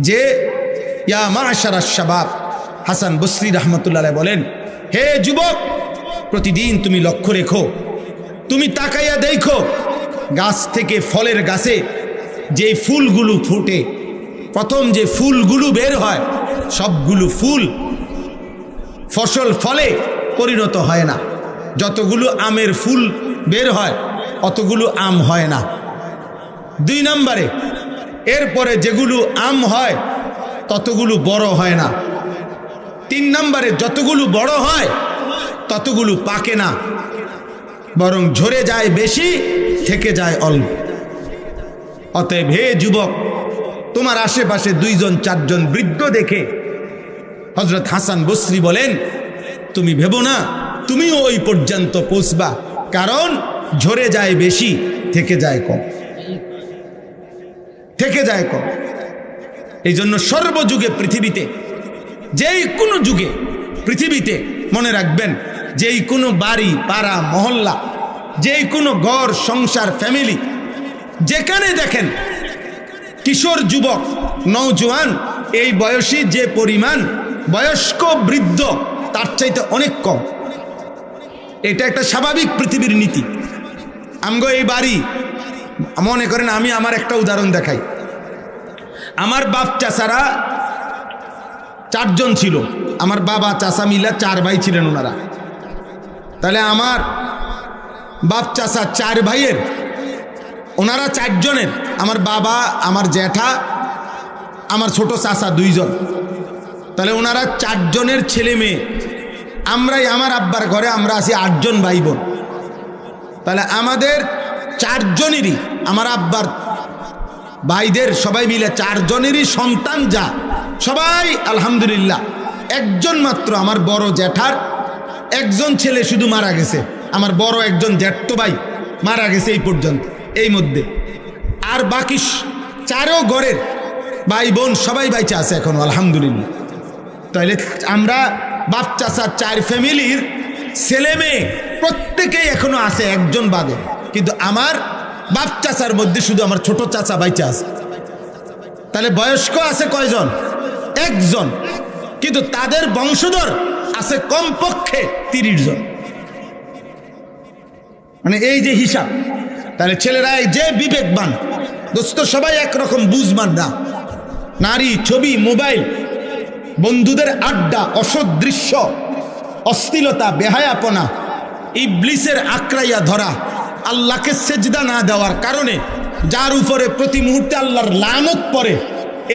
যে ইয়া মা'শারাশ শাবাব, হাসান বসরি রাহমাতুল্লাহ আলাইহি বলেন, হে যুবক, প্রতিদিন তুমি লক্ষ্য রেখো, তুমি তাকাইয়া দেখো গাছ থেকে, ফলের গাছে যে ফুলগুলো ফুটে, প্রথম যে ফুলগুলো বের হয় সবগুলো ফুল ফসল ফলে পরিণত হয় না। যতগুলো আমের ফুল বের হয় অতগুলো আম হয় না। 2 নম্বরে, এরপরে যেগুলো আম হয় ততগুলো বড় হয় না। 3 নম্বরে, যতগুলো বড় হয় ততগুলো পাকে না, বরং ঝরে যায় বেশি, থেকে যায় অল্প। অতএব হে যুবক, তোমার আশেপাশে 2 জন 4 জন বৃদ্ধ দেখে হযরত হাসান বসরি বলেন, তুমি ভেবো না তুমিও ওই পর্যন্ত পৌঁছবা, কারণ ঝরে যায় বেশি, থেকে যায় কম, থেকে যায় কম। এই জন্য সর্বযুগে পৃথিবীতে, যেই কোনো যুগে পৃথিবীতে মনে রাখবেন, যেই কোনো বাড়ি, পাড়া, মহল্লা, যেই কোনো ঘর, সংসার, ফ্যামিলি, যেখানে দেখেন কিশোর, যুবক, নওজোয়ান, এই বয়সী যে পরিমাণ, বয়স্ক, বৃদ্ধ তার চাইতে অনেক কম। এটা একটা স্বাভাবিক পৃথিবীর নীতি। আমগো এই বাড়ি, মনে করেন, আমি আমার একটা উদাহরণ দেখাই। আমার বাপ চাচারা 4 জন ছিল, আমার বাবা চাচা মিলা 4 ভাই ছিলেন ওনারা। তাহলে আমার বাপ চাচা 4 ভাইয়ের, ওনারা 4 জনের, আমার বাবা, আমার জ্যাঠা, আমার ছোট চাচা 2 জন, তাহলে ওনারা 4 জনের ছেলে মেয়ে। আমরাই, আমার আব্বার ঘরে আমরা আছি 8 জন ভাই বোন। তাহলে আমাদের 4 জনেরই, আমার আব্বার ভাইদের সবাই মিলে 4 জনেরই সন্তান যা, সবাই আলহামদুলিল্লাহ। একজন মাত্র আমার বড় জ্যাঠার একজন ছেলে শুধু মারা গেছে, আমার বড় একজন জ্যাঠতো ভাই মারা গেছে এই পর্যন্ত, এই মধ্যে। আর বাকি 4 ঘরের ভাই বোন সবাই বাইচা আছে এখন আলহামদুলিল্লাহ। তাহলে আমরা বাপ চাচার 4 ফ্যামিলির ছেলে মেয়ে প্রত্যেকেই এখনো আছে, একজন বাদে। কিন্তু আমার বাপ চাচার মধ্যে শুধু আমার ছোট চাচা বাইচা আছে। তাহলে বয়স্ক আছে কয়জন? 1 জন, কিন্তু তাদের বংশধর আছে কমপক্ষে 30 জন। মানে এই যে হিসাব, তাহলে ছেলেরা যে বিবেকবান দোস্ত, সবাই একরকম বুঝবান না। নারী, ছবি, মোবাইল, বন্ধুদের আড্ডা, অসৎ দৃশ্য, অশ্লীলতা, বেহায়াপনা, ইবলিসের আক্রাইয়া ধরা, আল্লাহকে সেজদা না দেওয়ার কারণে যার উপরে প্রতি মুহূর্তে আল্লাহর লানত পড়ে,